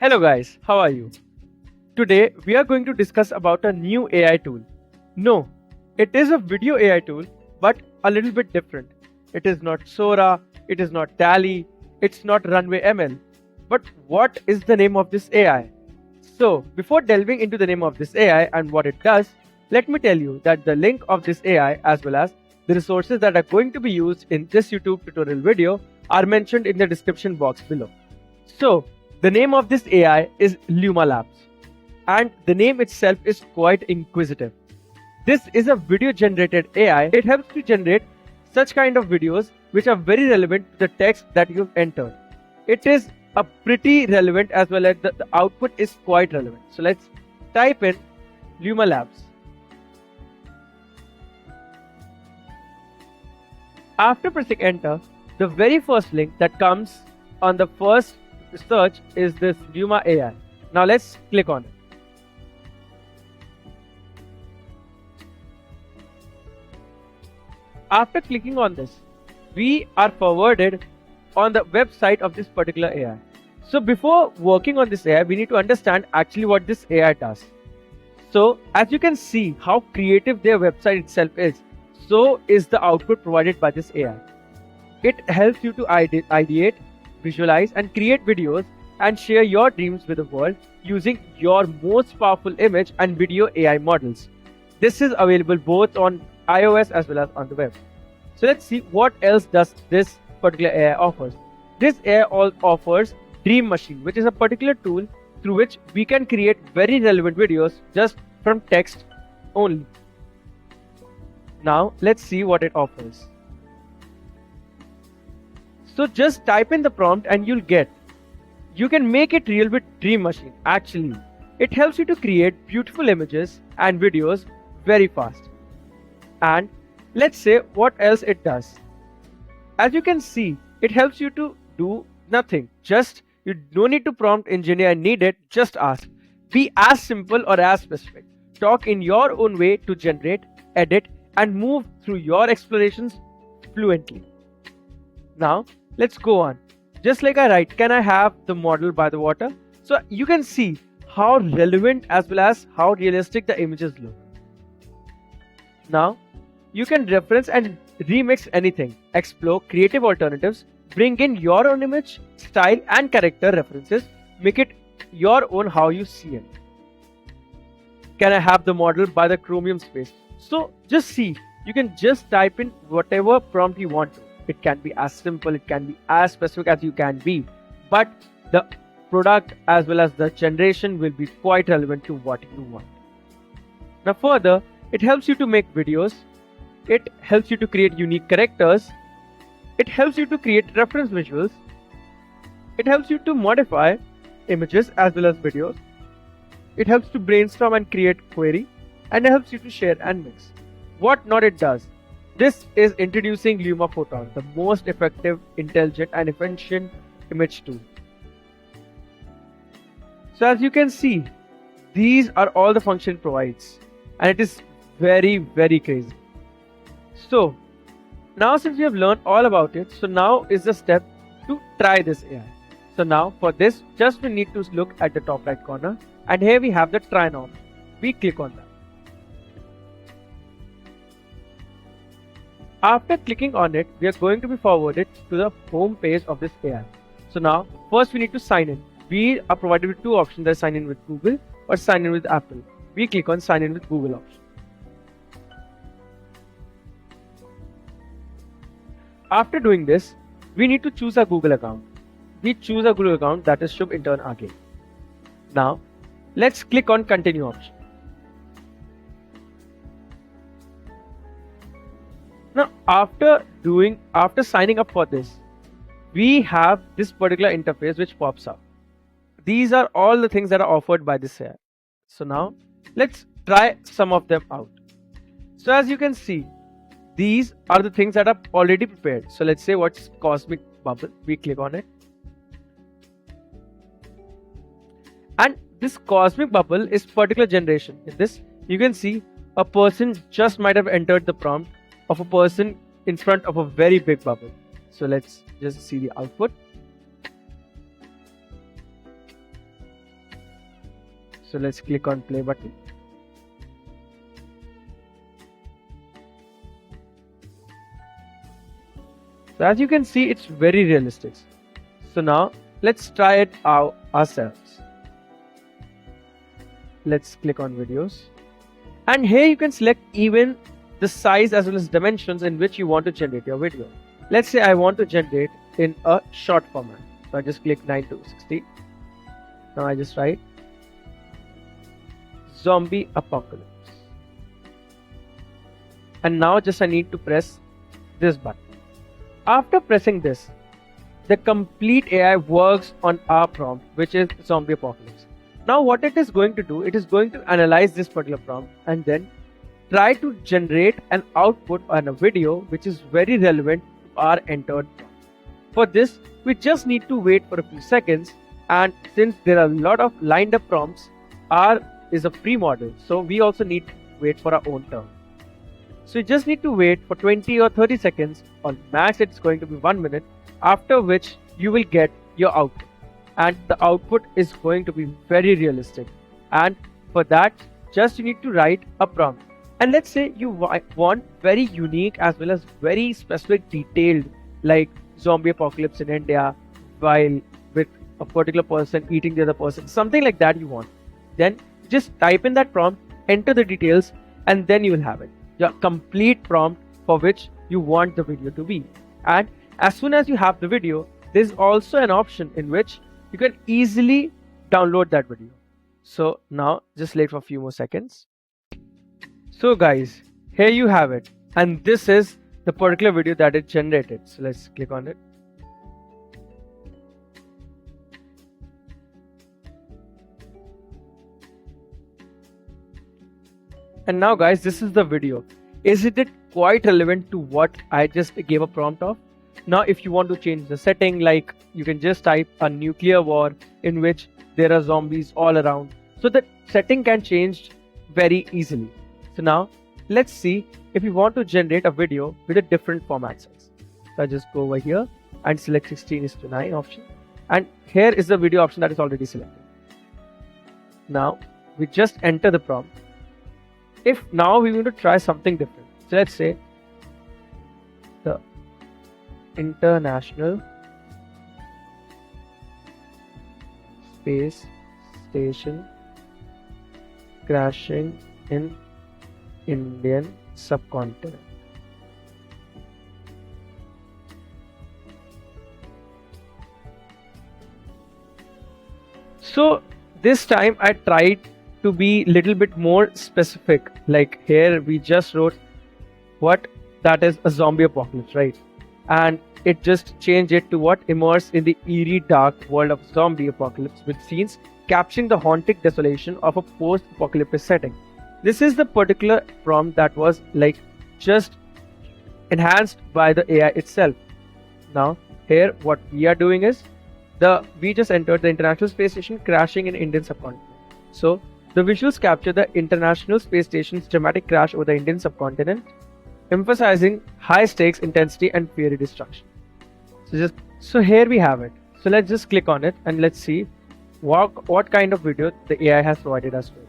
Hello guys, how are you? Today we are going to discuss about a new AI tool. No, it is a video AI tool, but a little bit different. It is not Sora, it is not DALL-E, it's not Runway ML. But what is the name of this AI? So before delving into the name of this AI and what it does, let me tell you that the link of this AI as well as the resources that are going to be used in this YouTube tutorial video are mentioned in the description box below. So the name of this AI is Luma Labs, and the name itself is quite inquisitive. This is a video generated AI. It helps to generate such kind of videos which are very relevant to the text that you've entered. It is a pretty relevant as well as the output is quite relevant. So let's type in Luma Labs. After pressing enter, the very first link that comes on the first search is this Luma AI. Now let's click on it. After clicking on this, we are forwarded on the website of this particular AI. So before working on this AI, we need to understand actually what this AI does. So as you can see how creative their website itself is, so is the output provided by this AI. It helps you to ideate, visualize and create videos and share your dreams with the world using your most powerful image and video AI models. This is available both on iOS as well as on the web. So let's see what else does this particular AI offers. This AI offers Dream Machine, which is a particular tool through which we can create very relevant videos just from text only. Now let's see what it offers. So just type in the prompt and you'll get. You can make it real with Dream Machine. Actually, it helps you to create beautiful images and videos very fast. And let's say what else it does. As you can see, it helps you to do nothing. Just you don't need to prompt engineer and need it, just ask. Be as simple or as specific. Talk in your own way to generate, edit and move through your explorations fluently. Now let's go on. Just like I write, can I have the model by the water? So you can see how relevant as well as how realistic the images look. Now you can reference and remix anything, explore creative alternatives, bring in your own image, style and character references, make it your own how you see it. Can I have the model by the Chromium space? So just see, you can just type in whatever prompt you want to. It can be as simple, it can be as specific as you can be, but the product as well as the generation will be quite relevant to what you want. Now further, it helps you to make videos, it helps you to create unique characters, it helps you to create reference visuals, it helps you to modify images as well as videos, it helps to brainstorm and create query, and it helps you to share and mix. What not it does. This is introducing Luma Photon, the most effective, intelligent and efficient image tool. So as you can see, these are all the function it provides and it is very crazy. So now since we have learned all about it, so now is the step to try this AI. So now for this, just we need to look at the top right corner and here we have the try now. We click on that. After clicking on it, we are going to be forwarded to the home page of this AI. So now, first we need to sign in. We are provided with two options, that sign in with Google or sign in with Apple. We click on sign in with Google option. After doing this, we need to choose a Google account. We choose a Google account, that is Shubh Intern again. Now, let's click on continue option. Now after signing up for this, we have this particular interface which pops up. These are all the things that are offered by this AI. So now let's try some of them out. So as you can see, these are the things that are already prepared. So let's say what's cosmic bubble. We click on it. And this cosmic bubble is particular generation. In this, you can see a person just might have entered the prompt of a person in front of a very big bubble. So let's just see the output. So let's click on play button. So as you can see, it's very realistic. So now let's try it out ourselves. Let's click on videos. And here you can select even the size as well as dimensions in which you want to generate your video. Let's say I want to generate in a short format. So I just click 9 to 60. Now I just write zombie apocalypse. And now just I need to press this button. After pressing this, the complete AI works on our prompt, which is zombie apocalypse. Now what it is going to do, it is going to analyze this particular prompt and then try to generate an output on a video which is very relevant to our entered prompt. For this, we just need to wait for a few seconds, and since there are a lot of lined up prompts, R is a free model, so we also need to wait for our own turn. So you just need to wait for 20 or 30 seconds, on max it's going to be 1 minute, after which you will get your output. And the output is going to be very realistic. And for that, just you need to write a prompt. And let's say you want very unique as well as very specific detailed, like zombie apocalypse in India, while with a particular person eating the other person, something like that you want. Then just type in that prompt, enter the details, and then you will have it. Your complete prompt for which you want the video to be. And as soon as you have the video, there's also an option in which you can easily download that video. So now just wait for a few more seconds. So guys, here you have it. And this is the particular video that it generated. So let's click on it. And now guys, this is the video. Isn't it quite relevant to what I just gave a prompt of? Now if you want to change the setting, like you can just type a nuclear war in which there are zombies all around. So the setting can change very easily. So now let's see if you want to generate a video with a different format size. So I just go over here and select 16:9 option. And here is the video option that is already selected. Now we just enter the prompt. If now we want to try something different, so let's say the International Space Station crashing in Indian subcontinent. So this time I tried to be little bit more specific. Like here we just wrote what that is a zombie apocalypse, right? And it just changed it to what immerse in the eerie dark world of zombie apocalypse with scenes capturing the haunting desolation of a post-apocalyptic setting. This is the particular prompt that was like just enhanced by the AI itself. Now here what we are doing is we just entered the International Space Station crashing in Indian subcontinent. So the visuals capture the International Space Station's dramatic crash over the Indian subcontinent, emphasizing high stakes, intensity, and fiery destruction. So here we have it. So let's just click on it and let's see what kind of video the AI has provided us with.